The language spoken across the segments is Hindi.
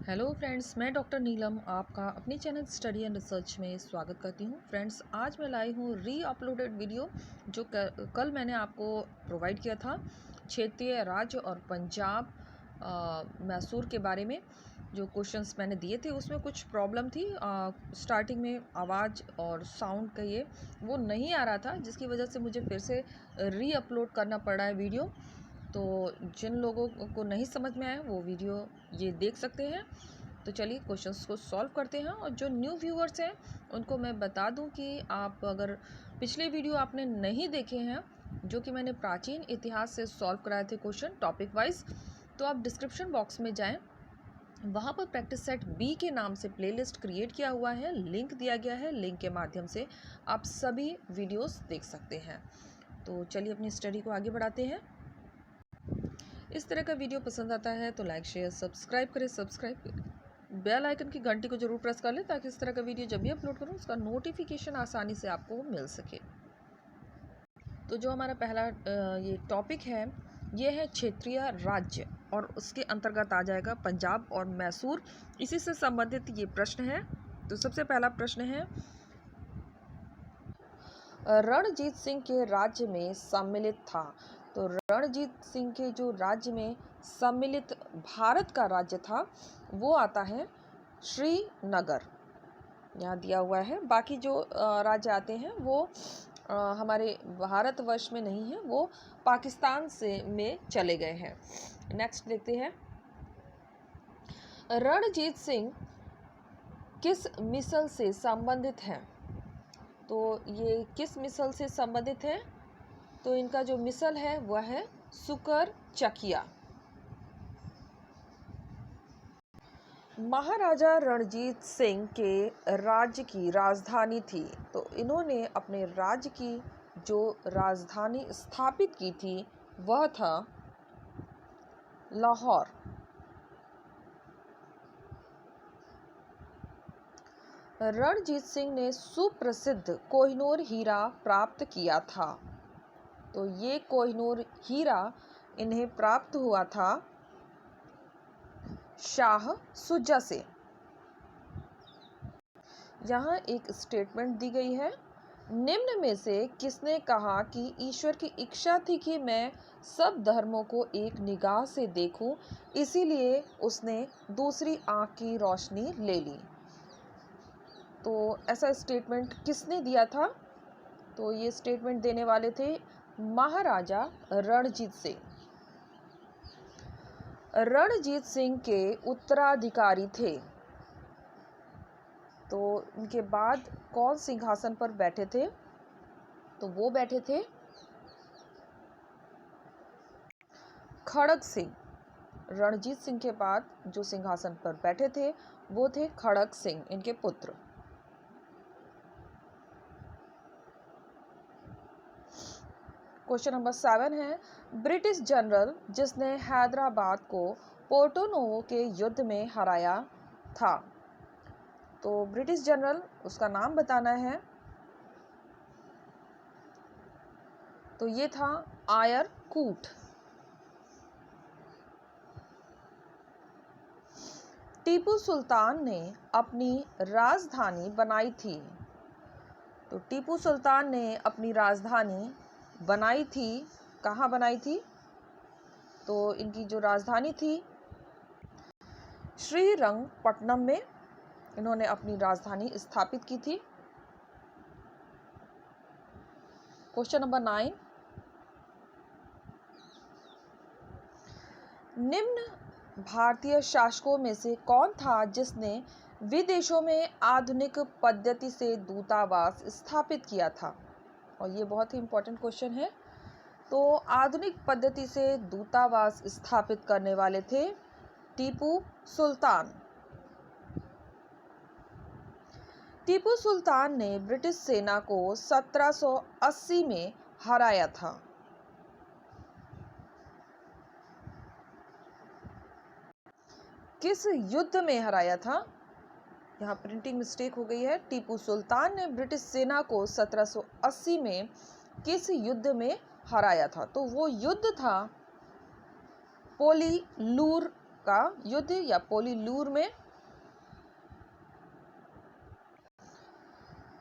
हेलो फ्रेंड्स, मैं डॉक्टर नीलम आपका अपने चैनल स्टडी एंड रिसर्च में स्वागत करती हूँ। फ्रेंड्स, आज मैं लाई हूँ री अपलोडेड वीडियो जो कल मैंने आपको प्रोवाइड किया था क्षेत्रीय राज्य और पंजाब मैसूर के बारे में। जो क्वेश्चंस मैंने दिए थे उसमें कुछ प्रॉब्लम थी। स्टार्टिंग में आवाज़ और साउंड का वो नहीं आ रहा था, जिसकी वजह से मुझे फिर से री अपलोड करना पड़ रहा है वीडियो। तो जिन लोगों को नहीं समझ में आया वो वीडियो ये देख सकते हैं। तो चलिए क्वेश्चंस को सॉल्व करते हैं। और जो न्यू व्यूअर्स हैं उनको मैं बता दूं कि आप अगर पिछले वीडियो आपने नहीं देखे हैं जो कि मैंने प्राचीन इतिहास से सॉल्व कराए थे क्वेश्चन टॉपिक वाइज, तो आप डिस्क्रिप्शन बॉक्स में जाएं। वहाँ पर प्रैक्टिस सेट बी के नाम से प्लेलिस्ट क्रिएट किया हुआ है, लिंक दिया गया है। लिंक के माध्यम से आप सभी वीडियोस देख सकते हैं। तो चलिए अपनी स्टडी को आगे बढ़ाते हैं। इस तरह का वीडियो पसंद आता है तो लाइक शेयर सब्सक्राइब करें, बेल आइकन की घंटी को जरूर प्रेस कर लें ताकि इस तरह का वीडियो जब भी अपलोड करूं उसका नोटिफिकेशन आसानी से आपको मिल सके। तो जो हमारा पहला ये टॉपिक है ये है क्षेत्रीय राज्य, और उसके अंतर्गत आ जाएगा पंजाब और मैसूर। इसी से संबंधित ये प्रश्न है। तो सबसे पहला प्रश्न है, रणजीत सिंह के राज्य में सम्मिलित था। तो रणजीत सिंह के जो राज्य में सम्मिलित भारत का राज्य था वो आता है श्रीनगर, यहाँ दिया हुआ है। बाकी जो राज्य आते हैं वो हमारे भारतवर्ष में नहीं है, वो पाकिस्तान से में चले गए हैं। नेक्स्ट देखते हैं, रणजीत सिंह किस मिसल से संबंधित हैं। तो ये किस मिसल से संबंधित है, तो इनका जो मिसल है वह है सुकर चकिया। महाराजा रणजीत सिंह के राज्य की राजधानी थी। तो इन्होंने अपने राज्य की जो राजधानी स्थापित की थी वह था लाहौर। रणजीत सिंह ने सुप्रसिद्ध कोहिनूर हीरा प्राप्त किया था। तो ये कोहिनूर हीरा इन्हें प्राप्त हुआ था शाह सुजा से। यहाँ एक स्टेटमेंट दी गई है, निम्न में से किसने कहा कि ईश्वर की इच्छा थी कि मैं सब धर्मों को एक निगाह से देखूं, इसीलिए उसने दूसरी आंख की रोशनी ले ली। तो ऐसा स्टेटमेंट किसने दिया था, तो ये स्टेटमेंट देने वाले थे महाराजा रणजीत सिंह। रणजीत सिंह के उत्तराधिकारी थे। तो इनके बाद कौन सिंहासन पर बैठे थे, तो वो बैठे थे खड़ग सिंह। रणजीत सिंह के बाद जो सिंहासन पर बैठे थे वो थे खड़ग सिंह, इनके पुत्र। क्वेश्चन नंबर 7 है, ब्रिटिश जनरल जिसने हैदराबाद को पोर्टो नोवो के युद्ध में हराया था। तो ब्रिटिश जनरल उसका नाम बताना है। तो ये था आयर कूट। टीपू सुल्तान ने अपनी राजधानी बनाई थी। तो टीपू सुल्तान ने अपनी राजधानी बनाई थी, कहाँ बनाई थी, तो इनकी जो राजधानी थी श्रीरंगपट्टनम में इन्होंने अपनी राजधानी स्थापित की थी। क्वेश्चन नंबर 9, निम्न भारतीय शासकों में से कौन था जिसने विदेशों में आधुनिक पद्धति से दूतावास स्थापित किया था। और ये बहुत ही इंपॉर्टेंट क्वेश्चन है। तो आधुनिक पद्धति से दूतावास स्थापित करने वाले थे टीपू सुल्तान। टीपू सुल्तान ने ब्रिटिश सेना को 1780 में हराया था। किस युद्ध में हराया था, यहाँ प्रिंटिंग मिस्टेक हो गई है। टीपू सुल्तान ने ब्रिटिश सेना को 1780 में किस युद्ध में हराया था, तो वो युद्ध था पोलीलूर का युद्ध या पोलीलूर में।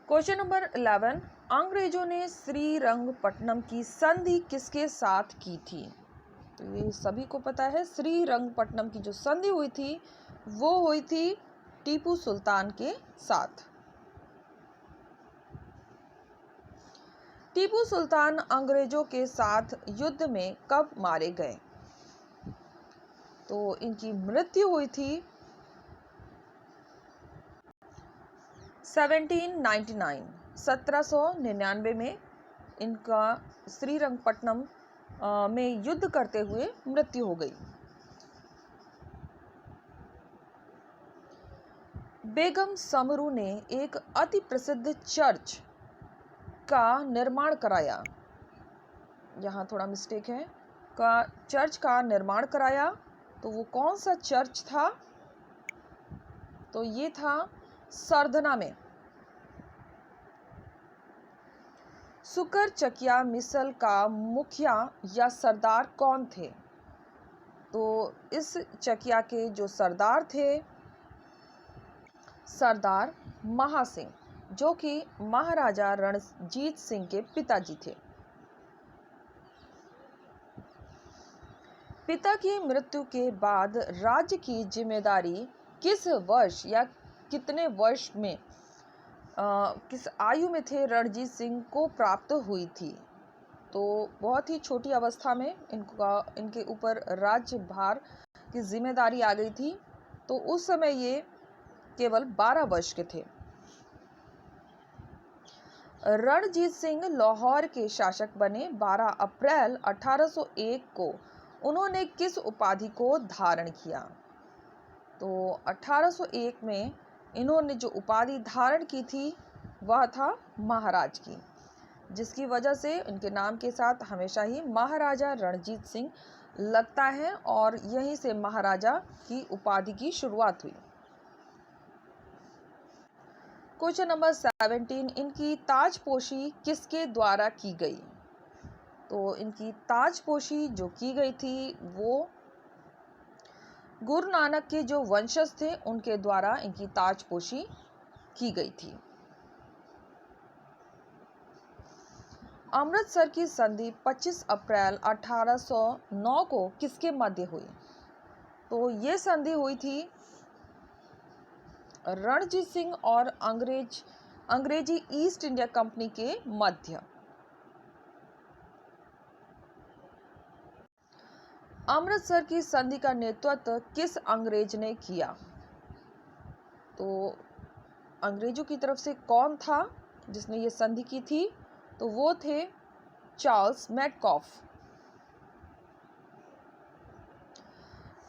क्वेश्चन नंबर 11, अंग्रेजों ने श्रीरंगपट्टनम की संधि किसके साथ की थी? तो ये सभी को पता है, श्रीरंगपट्टनम की जो संधि हुई थी वो हुई थी टीपू सुल्तान के साथ। टीपू सुल्तान अंग्रेजों के साथ युद्ध में कब मारे गए? तो इनकी मृत्यु हुई थी 1799 में इनका श्रीरंगपट्टनम में युद्ध करते हुए मृत्यु हो गई। बेगम समरू ने एक अति प्रसिद्ध चर्च का निर्माण कराया, यहाँ थोड़ा मिस्टेक है, चर्च का निर्माण कराया। तो वो कौन सा चर्च था? तो ये था सरधना में। सुकर चकिया मिसल का मुखिया या सरदार कौन थे? तो इस चकिया के जो सरदार थे सरदार महासिंह, जो कि महाराजा रणजीत सिंह के पिताजी थे। पिता की मृत्यु के बाद राज्य की जिम्मेदारी किस वर्ष या कितने वर्ष में किस आयु में थे रणजीत सिंह को प्राप्त हुई थी? तो बहुत ही छोटी अवस्था में इनके ऊपर राज्यभार की जिम्मेदारी आ गई थी। तो उस समय ये केवल 12 वर्ष के थे। रणजीत सिंह लाहौर के शासक बने 12 अप्रैल 1801 को। उन्होंने किस उपाधि को धारण किया? तो 1801 में इन्होंने जो उपाधि धारण की थी वह था महाराज की, जिसकी वजह से इनके नाम के साथ हमेशा ही महाराजा रणजीत सिंह लगता है और यहीं से महाराजा की उपाधि की शुरुआत हुई। क्वेश्चन नंबर 17, इनकी ताजपोशी किसके द्वारा की गई? तो इनकी ताजपोशी जो की गई थी वो गुरु नानक के जो वंशज थे उनके द्वारा इनकी ताजपोशी की गई थी। अमृतसर की संधि 25 अप्रैल 1809 को किसके मध्य हुई? तो ये संधि हुई थी रणजीत सिंह और अंग्रेजी ईस्ट इंडिया कंपनी के मध्य। अमृतसर की संधि का नेतृत्व किस अंग्रेज ने किया? तो अंग्रेजों की तरफ से कौन था जिसने ये संधि की थी? तो वो थे चार्ल्स मेटकॉफ।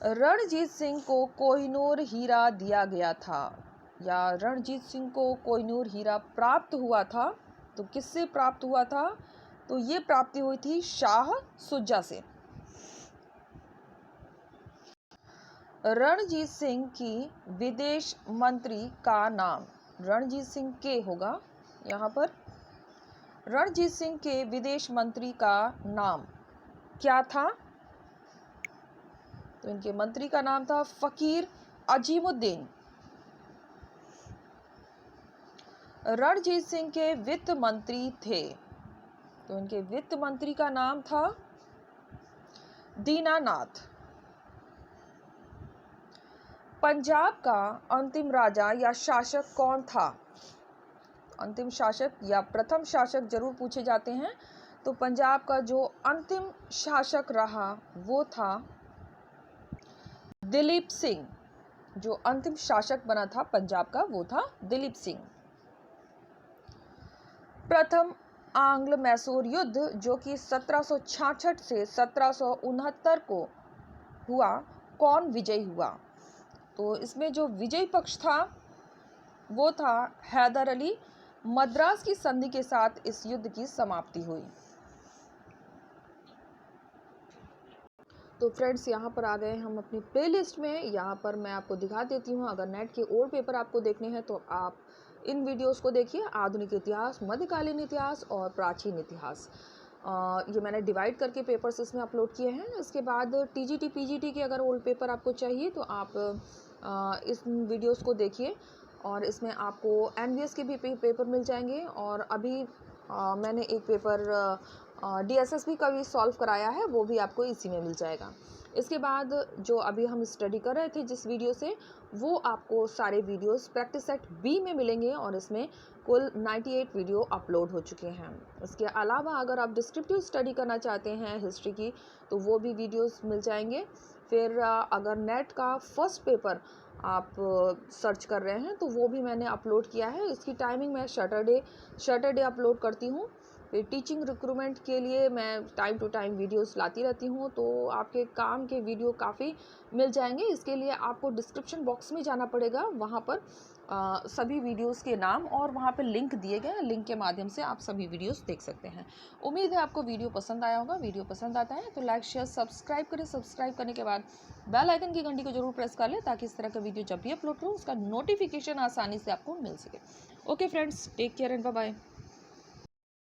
रणजीत सिंह को कोहिनूर हीरा दिया गया था या रणजीत सिंह को कोहिनूर हीरा प्राप्त हुआ था। तो किससे प्राप्त हुआ था? तो ये प्राप्ति हुई थी शाह सुजा से। रणजीत सिंह की विदेश मंत्री का नाम, रणजीत सिंह के होगा यहाँ पर, रणजीत सिंह के विदेश मंत्री का नाम क्या था? तो इनके मंत्री का नाम था फकीर अजीमुद्दीन। रणजीत सिंह के वित्त मंत्री थे, तो इनके वित्त मंत्री का नाम था दीनानाथ। पंजाब का अंतिम राजा या शासक कौन था? अंतिम शासक या प्रथम शासक जरूर पूछे जाते हैं। तो पंजाब का जो अंतिम शासक रहा वो था दिलीप सिंह। जो अंतिम शासक बना था पंजाब का वो था दिलीप सिंह। प्रथम आंग्ल मैसूर युद्ध जो कि 1766 से 1769 को हुआ, कौन विजयी हुआ? तो इसमें जो विजयी पक्ष था वो था हैदर अली। मद्रास की संधि के साथ इस युद्ध की समाप्ति हुई। तो फ्रेंड्स, यहाँ पर आ गए हम अपनी प्लेलिस्ट में। यहाँ पर मैं आपको दिखा देती हूँ, अगर नेट के और पेपर आपको देखने हैं तो आप इन वीडियोस को देखिए। आधुनिक इतिहास, मध्यकालीन इतिहास और प्राचीन इतिहास। ये मैंने डिवाइड करके पेपर्स इसमें अपलोड किए हैं। इसके बाद टीजीटी पीजीटी के अगर ओल्ड पेपर आपको चाहिए तो आप इस वीडियोस को देखिए, और इसमें आपको एनवीएस के भी पेपर मिल जाएंगे। और अभी मैंने एक पेपर डीएसएसबी का भी सॉल्व कराया है, वो भी आपको इसी में मिल जाएगा। इसके बाद जो अभी हम स्टडी कर रहे थे जिस वीडियो से, वो आपको सारे वीडियोस प्रैक्टिस सेट बी में मिलेंगे, और इसमें कुल 98 वीडियो अपलोड हो चुके हैं। इसके अलावा अगर आप डिस्क्रिप्टिव स्टडी करना चाहते हैं हिस्ट्री की, तो वो भी वीडियोस मिल जाएंगे। फिर अगर नेट का फर्स्ट पेपर आप सर्च कर रहे हैं तो वो भी मैंने अपलोड किया है। इसकी टाइमिंग मैं सैटरडे अपलोड करती हूँ। फिर टीचिंग रिक्रूटमेंट के लिए मैं टाइम टू टाइम वीडियोस लाती रहती हूँ, तो आपके काम के वीडियो काफ़ी मिल जाएंगे। इसके लिए आपको डिस्क्रिप्शन बॉक्स में जाना पड़ेगा, वहाँ पर सभी वीडियोस के नाम और वहाँ पे लिंक दिए गए हैं, लिंक के माध्यम से आप सभी वीडियोस देख सकते हैं। उम्मीद है आपको वीडियो पसंद आया होगा। वीडियो पसंद आता है तो लाइक शेयर सब्सक्राइब करें। सब्सक्राइब करने के बाद बेल आइकन की घंटी को जरूर प्रेस कर लें, ताकि इस तरह का वीडियो जब भी अपलोड करूँ उसका नोटिफिकेशन आसानी से आपको मिल सके। Okay friends, take care and bye bye.